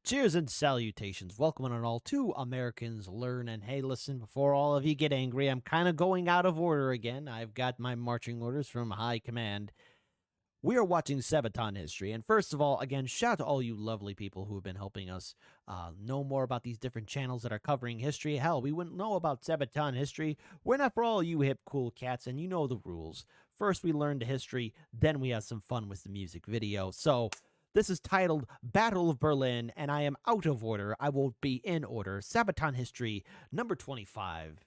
Cheers and salutations. Welcome on all to Americans Learn. And hey, listen, before all of you get angry, I'm kind of going out of order again. I've got my marching orders from high command. We are watching Sabaton history. And first of all, again, shout out to all you lovely people who have been helping us know more about these different channels that are covering history. Hell, we wouldn't know about Sabaton history were not for all you hip, cool cats, and you know the rules. First, we learn the history, then we have some fun with the music video. So, this is titled Battle of Berlin, and I am out of order. I won't be in order. Sabaton history, number 25.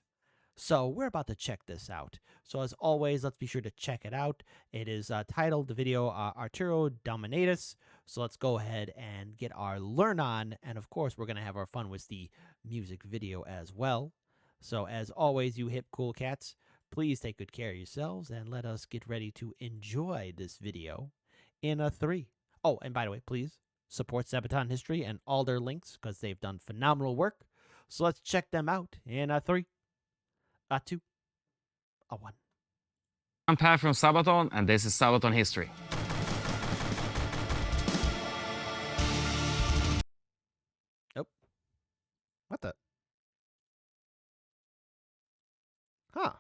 So we're about to check this out. So as always, let's be sure to check it out. It is titled, the video, Attero, Dominatus. So let's go ahead and get our learn on. And of course, we're going to have our fun with the music video as well. So as always, you hip cool cats, please take good care of yourselves and let us get ready to enjoy this video in a 3. Oh, and by the way, please support Sabaton History and all their links because they've done phenomenal work. So let's check them out in a 3, a 2, a 1. I'm Pat from Sabaton, and this is Sabaton History. Oh. What the? Huh.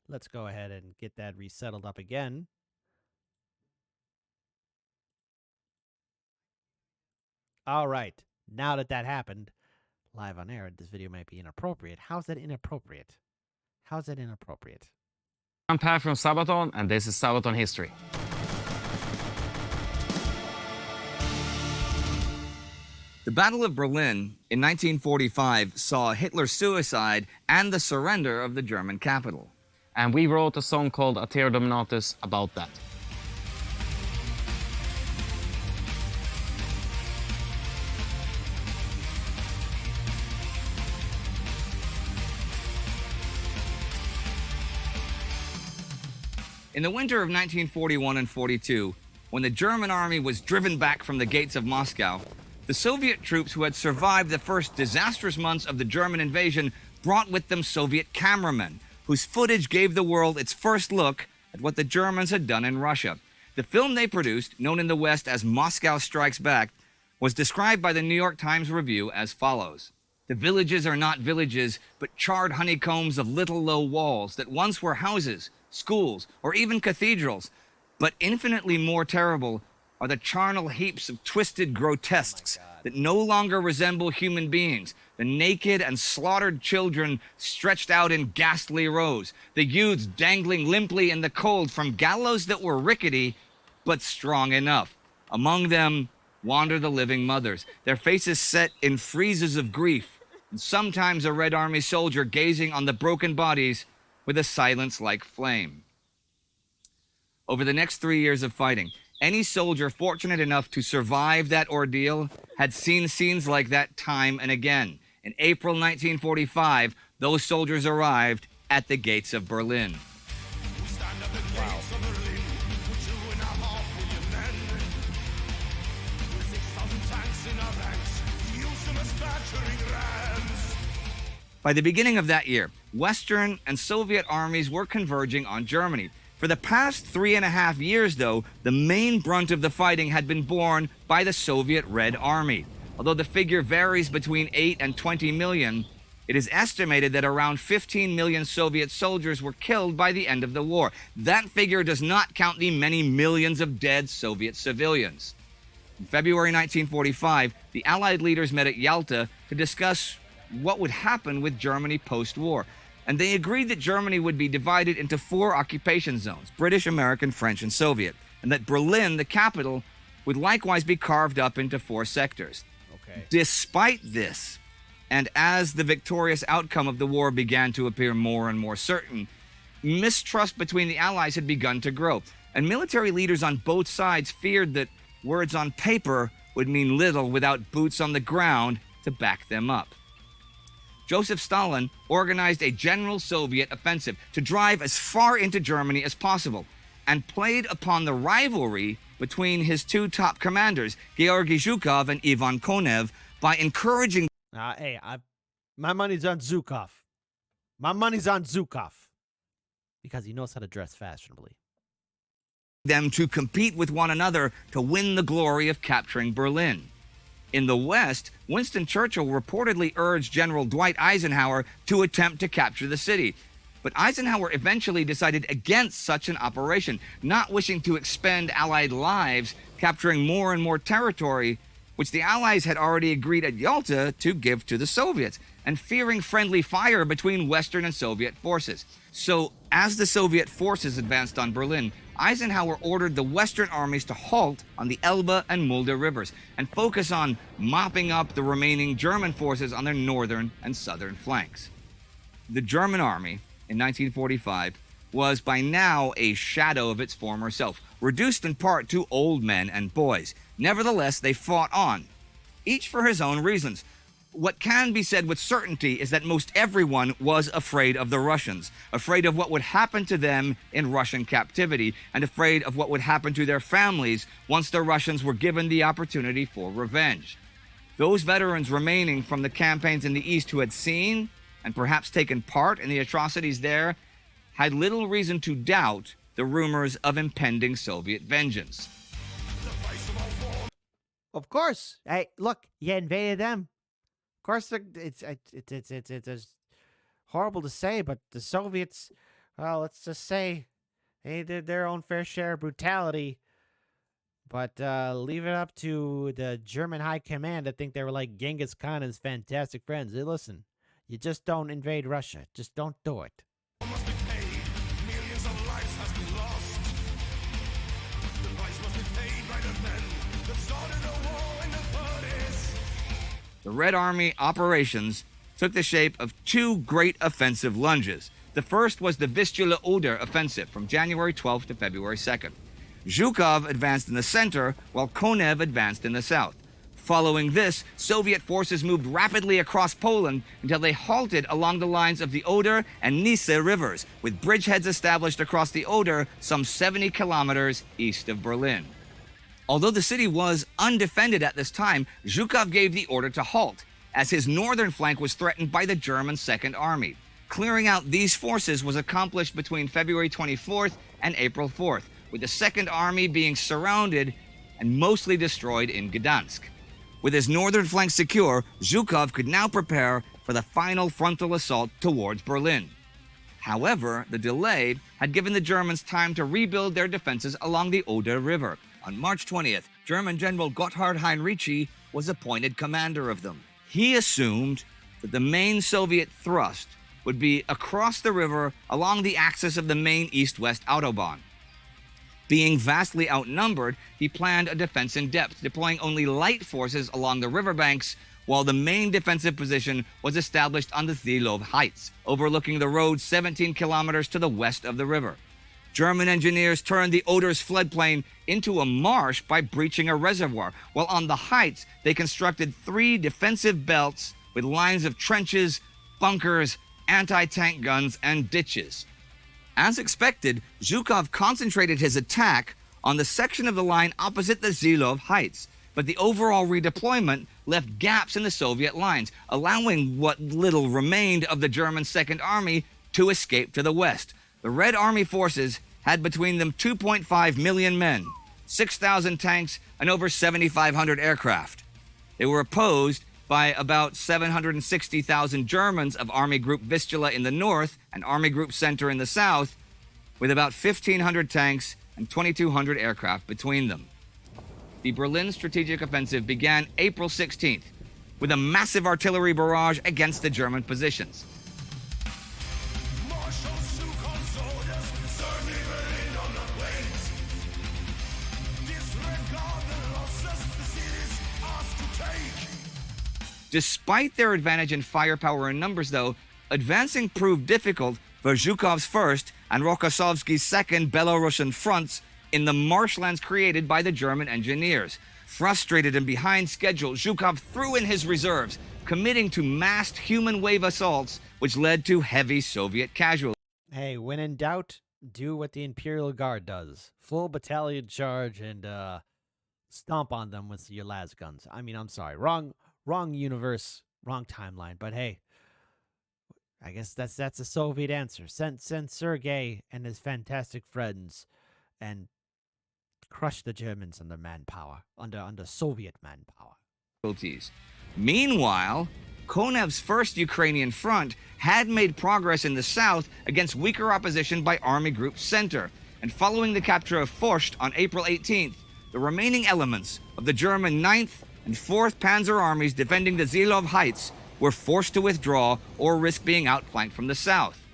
Let's go ahead and get that resettled up again. All right, now that happened, live on air, this video might be inappropriate. How's that inappropriate? How's that inappropriate? I'm Pat from Sabaton, and this is Sabaton History. The Battle of Berlin in 1945 saw Hitler's suicide and the surrender of the German capital. And we wrote a song called Attero Dominatus about that. In the winter of 1941 and 42, when the German army was driven back from the gates of Moscow, the Soviet troops who had survived the first disastrous months of the German invasion brought with them Soviet cameramen, whose footage gave the world its first look at what the Germans had done in Russia. The film they produced, known in the West as Moscow Strikes Back, was described by the New York Times Review as follows. The villages are not villages, but charred honeycombs of little low walls that once were houses, schools, or even cathedrals. But infinitely more terrible are the charnel heaps of twisted grotesques that no longer resemble human beings, the naked and slaughtered children stretched out in ghastly rows, the youths dangling limply in the cold from gallows that were rickety but strong enough. Among them wander the living mothers, their faces set in friezes of grief, and sometimes a Red Army soldier gazing on the broken bodies with a silence like flame. Over the next 3 years of fighting, any soldier fortunate enough to survive that ordeal had seen scenes like that time and again. In April 1945, those soldiers arrived at the gates of Berlin. By the beginning of that year, Western and Soviet armies were converging on Germany. For the past 3.5 years, though, the main brunt of the fighting had been borne by the Soviet Red Army. Although the figure varies between 8 and 20 million, it is estimated that around 15 million Soviet soldiers were killed by the end of the war. That figure does not count the many millions of dead Soviet civilians. In February 1945, the Allied leaders met at Yalta to discuss what would happen with Germany post-war. And they agreed that Germany would be divided into 4 occupation zones, British, American, French, and Soviet, and that Berlin, the capital, would likewise be carved up into 4 sectors. Okay. Despite this, and as the victorious outcome of the war began to appear more and more certain, mistrust between the Allies had begun to grow, and military leaders on both sides feared that words on paper would mean little without boots on the ground to back them up. Joseph Stalin organized a general Soviet offensive to drive as far into Germany as possible and played upon the rivalry between his 2 top commanders, Georgy Zhukov and Ivan Konev, by encouraging my money's on Zhukov. My money's on Zhukov. Because he knows how to dress fashionably. them to compete with one another to win the glory of capturing Berlin. In the West, Winston Churchill reportedly urged General Dwight Eisenhower to attempt to capture the city. But Eisenhower eventually decided against such an operation, not wishing to expend Allied lives capturing more and more territory, which the Allies had already agreed at Yalta to give to the Soviets, and fearing friendly fire between Western and Soviet forces. So, as the Soviet forces advanced on Berlin, Eisenhower ordered the Western armies to halt on the Elbe and Mulde rivers and focus on mopping up the remaining German forces on their northern and southern flanks. The German army, in 1945, was by now a shadow of its former self, reduced in part to old men and boys. Nevertheless, they fought on, each for his own reasons. What can be said with certainty is that most everyone was afraid of the Russians, afraid of what would happen to them in Russian captivity, and afraid of what would happen to their families once the Russians were given the opportunity for revenge. Those veterans remaining from the campaigns in the East who had seen and perhaps taken part in the atrocities there had little reason to doubt the rumors of impending Soviet vengeance. Of course. Hey, look, you invaded them. Of course, it's horrible to say, but the Soviets, well, let's just say they did their own fair share of brutality. But leave it up to the German high command. I think they were like Genghis Khan and his fantastic friends. Hey, listen, you just don't invade Russia. Just don't do it. Must be paid. Millions of lives has been lost. The price must be paid by the men that started a war in the 30s. The Red Army operations took the shape of two great offensive lunges. The first was the Vistula-Oder offensive from January 12th to February 2nd. Zhukov advanced in the center, while Konev advanced in the south. Following this, Soviet forces moved rapidly across Poland until they halted along the lines of the Oder and Nisse rivers, with bridgeheads established across the Oder some 70 kilometers east of Berlin. Although the city was undefended at this time, Zhukov gave the order to halt, as his northern flank was threatened by the German Second Army. Clearing out these forces was accomplished between February 24th and April 4th, with the Second Army being surrounded and mostly destroyed in Gdansk. With his northern flank secure, Zhukov could now prepare for the final frontal assault towards Berlin. However, the delay had given the Germans time to rebuild their defenses along the Oder River. On March 20th, German General Gotthard Heinrici was appointed commander of them. He assumed that the main Soviet thrust would be across the river along the axis of the main east-west Autobahn. Being vastly outnumbered, he planned a defense in depth, deploying only light forces along the riverbanks, while the main defensive position was established on the Zilov Heights, overlooking the road 17 kilometers to the west of the river. German engineers turned the Oder's floodplain into a marsh by breaching a reservoir, while on the heights they constructed 3 defensive belts with lines of trenches, bunkers, anti-tank guns, and ditches. As expected, Zhukov concentrated his attack on the section of the line opposite the Zilov Heights, but the overall redeployment left gaps in the Soviet lines, allowing what little remained of the German Second Army to escape to the west. The Red Army forces had between them 2.5 million men, 6,000 tanks, and over 7,500 aircraft. They were opposed by about 760,000 Germans of Army Group Vistula in the north and Army Group Center in the south, with about 1,500 tanks and 2,200 aircraft between them. The Berlin strategic offensive began April 16th with a massive artillery barrage against the German positions. Marshal Zhukov's orders certainly remain on the plains. Disregard the losses the cities asked to take. Despite their advantage in firepower and numbers, though, advancing proved difficult for Zhukov's first and Rokossovsky's second Belarusian fronts in the marshlands created by the German engineers. Frustrated and behind schedule, Zhukov threw in his reserves, committing to massed human wave assaults, which led to heavy Soviet casualties. Hey, when in doubt, do what the Imperial Guard does. Full battalion charge and stomp on them with your las guns. I mean, I'm sorry. Wrong universe, wrong timeline. But hey, I guess that's a Soviet answer. Send Sergei and his fantastic friends and crush the Germans under manpower, under Soviet manpower. casualties. Meanwhile, Konev's first Ukrainian front had made progress in the south against weaker opposition by Army Group Center, and following the capture of Forst on April 18th, the remaining elements of the German 9th and 4th Panzer Armies defending the Zilov Heights were forced to withdraw or risk being outflanked from the south.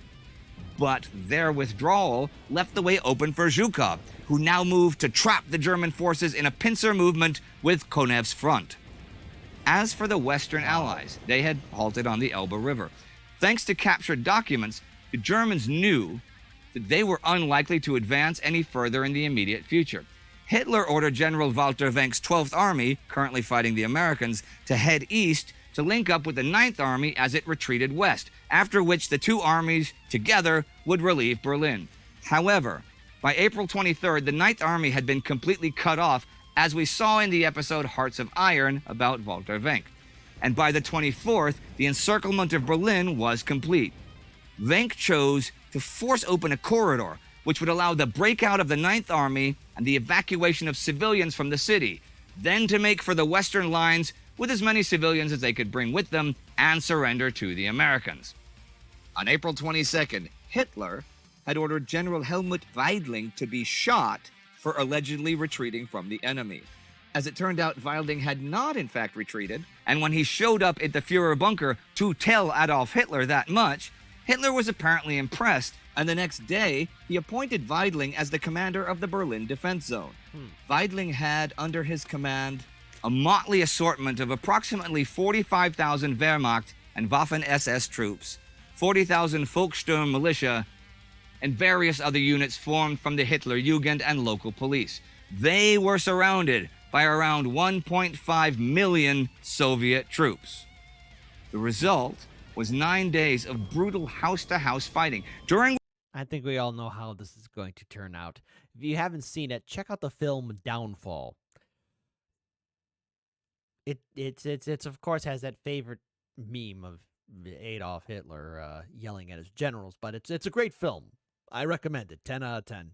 But their withdrawal left the way open for Zhukov, who now moved to trap the German forces in a pincer movement with Konev's front. As for the Western Allies, they had halted on the Elbe River. Thanks to captured documents, the Germans knew that they were unlikely to advance any further in the immediate future. Hitler ordered General Walter Wenck's 12th Army, currently fighting the Americans, to head east to link up with the 9th Army as it retreated west, after which the two armies together would relieve Berlin. However, by April 23rd, the 9th Army had been completely cut off, as we saw in the episode Hearts of Iron about Walter Wenck. And by the 24th, the encirclement of Berlin was complete. Wenck chose to force open a corridor which would allow the breakout of the 9th Army and the evacuation of civilians from the city, then to make for the western lines with as many civilians as they could bring with them and surrender to the Americans. On April 22nd, Hitler had ordered General Helmut Weidling to be shot for allegedly retreating from the enemy. As it turned out, Weidling had not in fact retreated, and when he showed up at the Führer bunker to tell Adolf Hitler that much, Hitler was apparently impressed, and the next day, he appointed Weidling as the commander of the Berlin Defense Zone. Weidling had under his command a motley assortment of approximately 45,000 Wehrmacht and Waffen-SS troops, 40,000 Volkssturm militia, and various other units formed from the Hitler Jugend and local police. They were surrounded by around 1.5 million Soviet troops. The result was 9 days of brutal house-to-house fighting, during I think we all know how this is going to turn out. If you haven't seen it, check out the film Downfall. It's of course has that favorite meme of Adolf Hitler yelling at his generals, but it's a great film. I recommend it. 10 out of 10.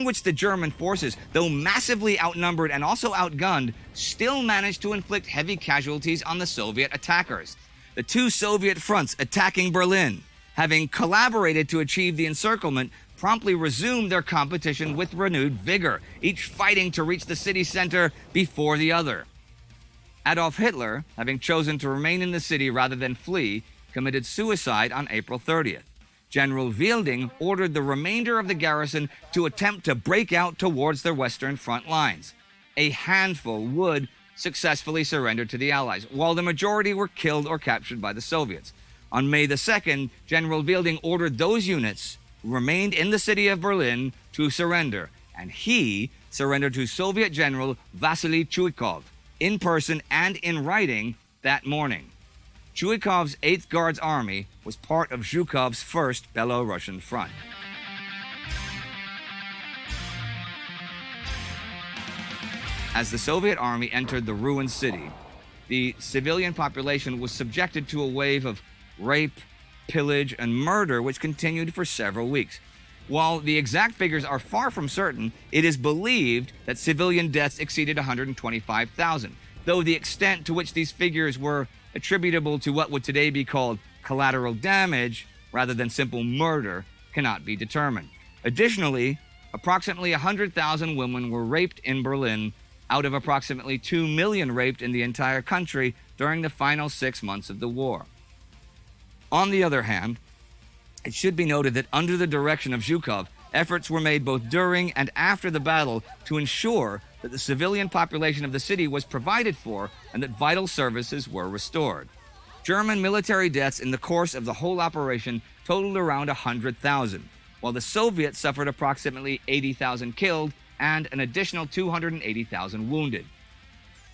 which the German forces, though massively outnumbered and also outgunned, still managed to inflict heavy casualties on the Soviet attackers. The two Soviet fronts attacking Berlin, having collaborated to achieve the encirclement, promptly resumed their competition with renewed vigor, each fighting to reach the city center before the other. Adolf Hitler, having chosen to remain in the city rather than flee, committed suicide on April 30th. General Wilding ordered the remainder of the garrison to attempt to break out towards their western front lines. A handful would successfully surrender to the Allies, while the majority were killed or captured by the Soviets. On May the 2nd, General Wilding ordered those units who remained in the city of Berlin to surrender, and he surrendered to Soviet General Vasily Chuikov in person and in writing that morning. Chuikov's 8th Guards Army was part of Zhukov's 1st Belarusian Front. As the Soviet army entered the ruined city, the civilian population was subjected to a wave of rape, pillage, and murder which continued for several weeks. While the exact figures are far from certain, it is believed that civilian deaths exceeded 125,000, though the extent to which these figures were attributable to what would today be called collateral damage rather than simple murder cannot be determined. Additionally, approximately 100,000 women were raped in Berlin out of approximately 2 million raped in the entire country during the final 6 months of the war. On the other hand, it should be noted that under the direction of Zhukov, efforts were made both during and after the battle to ensure that the civilian population of the city was provided for and that vital services were restored. German military deaths in the course of the whole operation totaled around 100,000, while the Soviets suffered approximately 80,000 killed and an additional 280,000 wounded.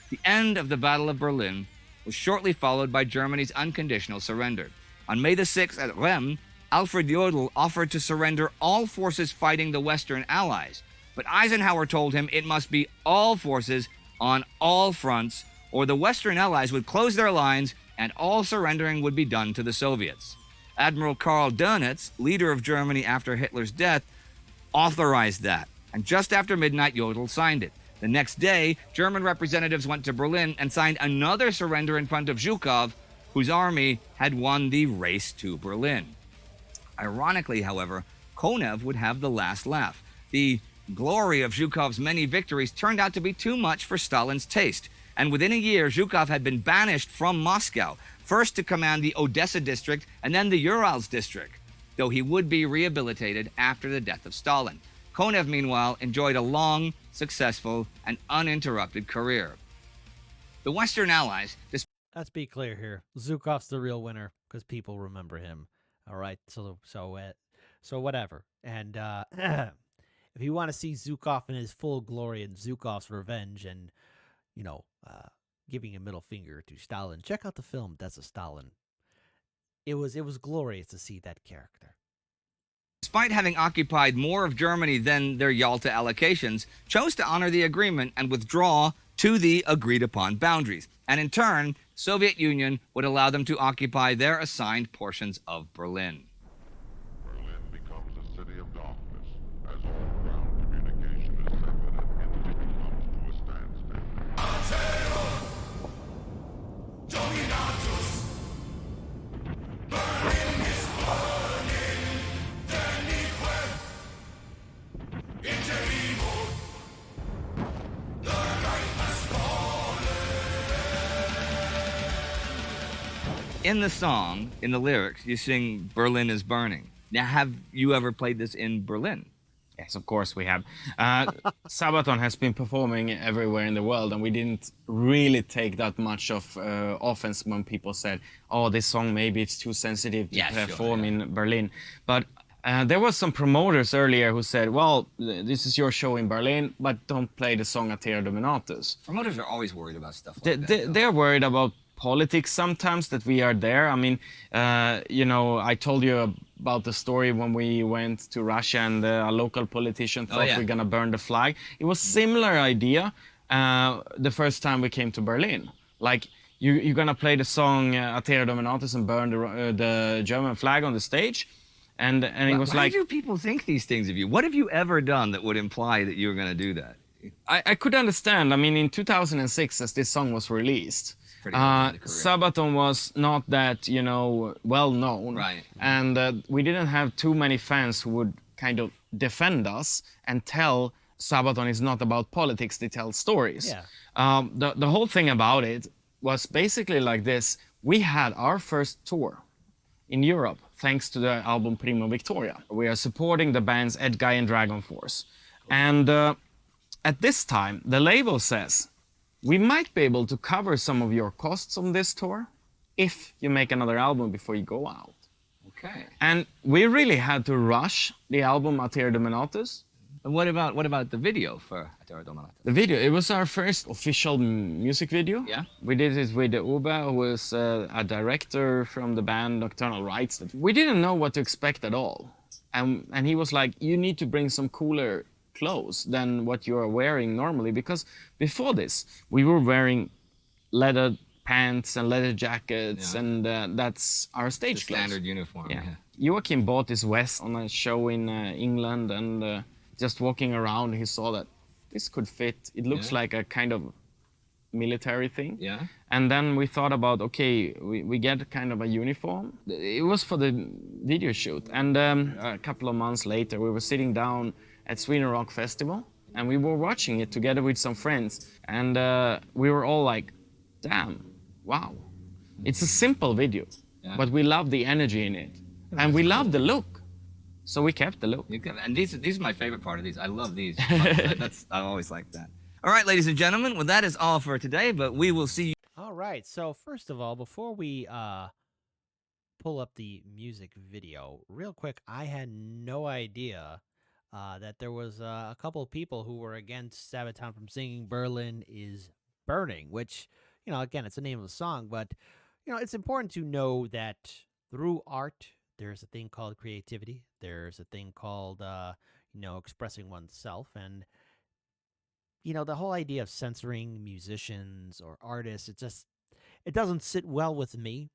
The end of the Battle of Berlin was shortly followed by Germany's unconditional surrender. On May the 6th at Rem, Alfred Jodl offered to surrender all forces fighting the Western Allies, but Eisenhower told him it must be all forces on all fronts, or the Western Allies would close their lines and all surrendering would be done to the Soviets. Admiral Karl Dönitz, leader of Germany after Hitler's death, authorized that, and just after midnight Jodl signed it. The next day, German representatives went to Berlin and signed another surrender in front of Zhukov, whose army had won the race to Berlin. Ironically, however, Konev would have the last laugh. The glory of Zhukov's many victories turned out to be too much for Stalin's taste, and within a year, Zhukov had been banished from Moscow, first to command the Odessa district and then the Urals district, though he would be rehabilitated after the death of Stalin. Konev, meanwhile, enjoyed a long, successful, and uninterrupted career. The Western Allies, Let's be clear here. Zhukov's the real winner because people remember him. All right, so whatever. And if you want to see Zhukov in his full glory and Zhukov's revenge, and giving a middle finger to Stalin, check out the film That's a Stalin. It was glorious to see that character. despite having occupied more of Germany than their Yalta allocations, chose to honor the agreement and withdraw to the agreed-upon boundaries. And in turn, Soviet Union would allow them to occupy their assigned portions of Berlin. Berlin becomes a city of darkness as all ground communication is severed and entity comes to a standstill. Attero, Dominatus, Berlin is burning, Denique, Interimo, the night has fallen. In the song, in the lyrics, you sing Berlin is burning. Now, have you ever played this in Berlin? Yes, of course we have. Sabaton has been performing everywhere in the world, and we didn't really take that much of offense when people said, "Oh, this song maybe it's too sensitive to perform in Berlin." But there was some promoters earlier who said, "Well, this is your show in Berlin, but don't play the song Attero Dominatus." Promoters are always worried about stuff like that. They're worried about politics sometimes, that we are there. I mean, I told you about the story when we went to Russia and a local politician thought we're gonna burn the flag. It was similar idea the first time we came to Berlin. Like, you're gonna play the song Attero Dominatus and burn the German flag on the stage. And it was why like... do people think these things of you? What have you ever done that would imply that you were going to do that? I could understand. I mean, in 2006, as this song was released, Pretty early in the career. Sabaton was not that, well known. Right. And we didn't have too many fans who would kind of defend us and tell Sabaton is not about politics, they tell stories. Yeah. The whole thing about it was basically like this. We had our first tour in Europe, thanks to the album Primo Victoria. We are supporting the bands Ed Guy and Dragon Force. And at this time, the label says, we might be able to cover some of your costs on this tour if you make another album before you go out. Okay. And we really had to rush the album Attero Dominatus. And what about the video for Attero Dominatus? The video, it was our first official music video. Yeah. We did it with Ube, who was a director from the band Nocturnal Rites. We didn't know what to expect at all. And he was like, you need to bring some cooler clothes than what you are wearing normally, because before this, we were wearing leather pants and leather jackets, and that's our stage clothes. Standard uniform. Yeah. Joachim bought this vest on a show in England, and just walking around, he saw that this could fit. It looks like a kind of military thing. Yeah. And then we thought about, okay, we get kind of a uniform. It was for the video shoot. And a couple of months later, we were sitting down at Sweden Rock Festival, and we were watching it together with some friends. And we were all like, damn, wow. It's a simple video, but we love the energy in it. And we love the look. So we kept the look. And these are my favorite part of these. I love these. I always like that. All right, ladies and gentlemen, well, that is all for today, but we will see you. All right. So first of all, before we pull up the music video, real quick, I had no idea that there was a couple of people who were against Sabaton from singing Berlin is Burning, which, again, it's the name of the song, but, it's important to know that through art, there's a thing called creativity. There's a thing called, expressing oneself. And, the whole idea of censoring musicians or artists, it doesn't sit well with me.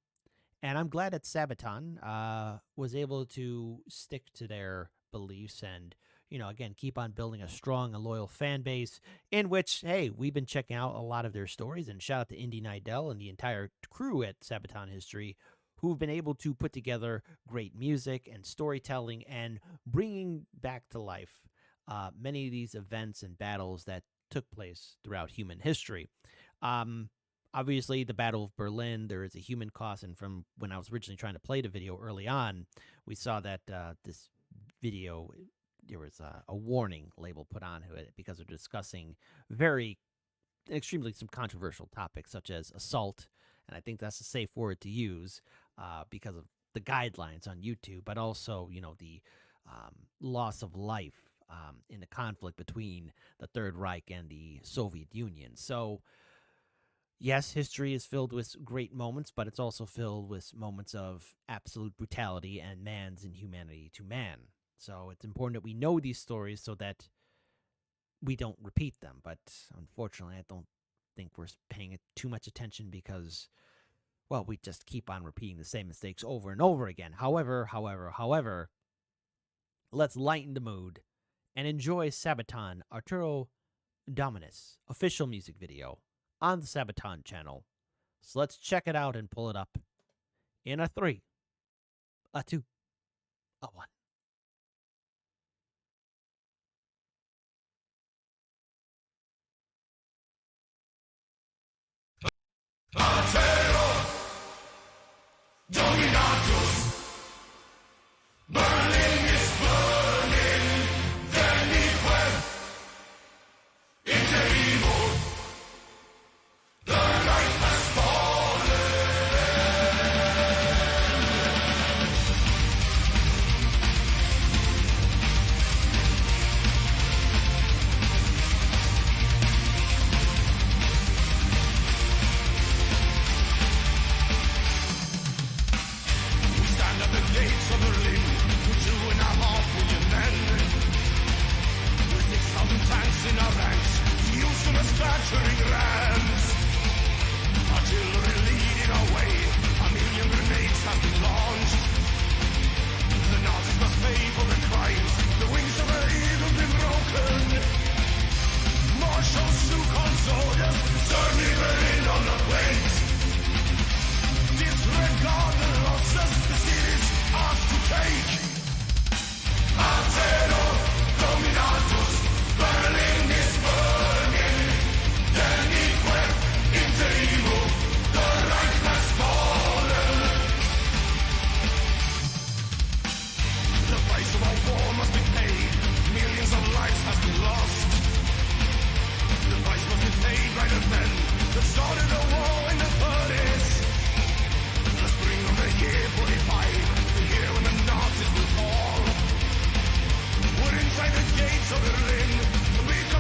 And I'm glad that Sabaton was able to stick to their beliefs and, again, keep on building a strong and loyal fan base in which, hey, we've been checking out a lot of their stories. And shout out to Indy Nidell and the entire crew at Sabaton History who've been able to put together great music and storytelling and bringing back to life many of these events and battles that took place throughout human history. Obviously, the Battle of Berlin, there is a human cost, and from when I was originally trying to play the video early on, we saw that this video, there was a warning label put onto it because they're discussing extremely some controversial topics such as assault, and I think that's a safe word to use because of the guidelines on YouTube, but also, the loss of life in the conflict between the Third Reich and the Soviet Union. So, yes, history is filled with great moments, but it's also filled with moments of absolute brutality and man's inhumanity to man. So it's important that we know these stories so that we don't repeat them. But unfortunately, I don't think we're paying too much attention because, well, we just keep on repeating the same mistakes over and over again. However, let's lighten the mood and enjoy Sabaton Attero Dominatus official music video on the Sabaton channel. So let's check it out and pull it up in a 3, a 2, a 1. Attero, Dominatus, Berlin is burning, Denique, Attero, the Reich has fallen. We stand at the gates of Berlin with 2.5 million men. With 6,000 tanks in our ranks, used to the scattering rams. Artillery leading our way, 1,000,000 grenades have been launched. The Nazis must pay for their crimes, the wings of their eagle been broken. Marshal Sukhon soldiers, certainly Berlin on the wait. Disregard the losses the city's asked to take. Attero, Dominatus, Berlin is burning. Denique, Attero, the Reich has fallen. The price of our war must be paid. Millions of lives have been lost. The price must be paid by the men that started the war in the 30s. The spring of the year 45, the year when the Nazis will fall. We're inside the gates of Berlin, because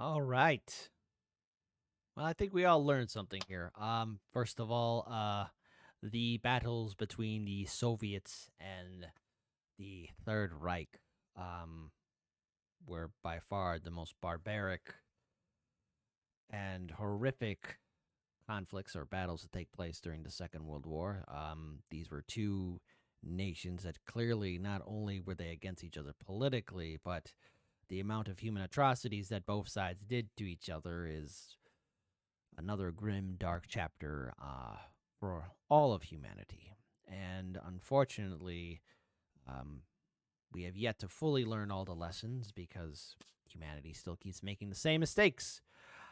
All right. Well, I think we all learned something here. First of all, the battles between the Soviets and the Third Reich were by far the most barbaric and horrific conflicts or battles that take place during the Second World War. These were two nations that clearly not only were they against each other politically, but the amount of human atrocities that both sides did to each other is another grim, dark chapter for all of humanity. And unfortunately, we have yet to fully learn all the lessons because humanity still keeps making the same mistakes.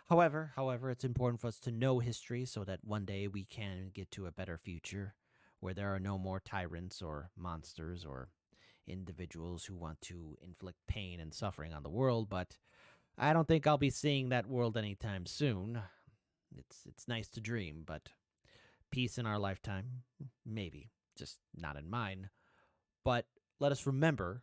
However, it's important for us to know history so that one day we can get to a better future where there are no more tyrants or monsters or individuals who want to inflict pain and suffering on the world, but I don't think I'll be seeing that world anytime soon. It's nice to dream, but peace in our lifetime, maybe, just not in mine. But let us remember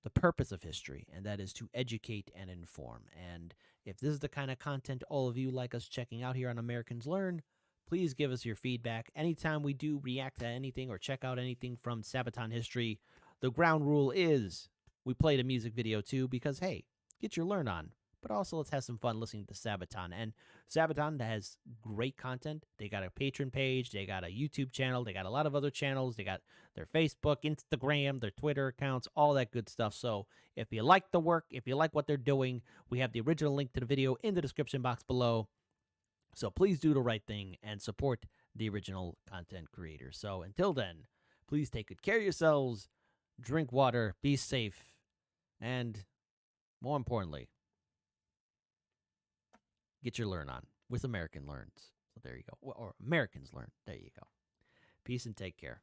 the purpose of history, and that is to educate and inform. And if this is the kind of content all of you like us checking out here on Americans Learn, please give us your feedback. Anytime we do react to anything or check out anything from Sabaton history, the ground rule is we played a music video too because, hey, get your learn on. But also let's have some fun listening to Sabaton. And Sabaton has great content. They got a Patreon page. They got a YouTube channel. They got a lot of other channels. They got their Facebook, Instagram, their Twitter accounts, all that good stuff. So if you like the work, if you like what they're doing, we have the original link to the video in the description box below. So please do the right thing and support the original content creators. So until then, please take good care of yourselves, drink water, be safe, and more importantly, get your learn on with American Learns. So there you go. Or Americans Learn. There you go. Peace and take care.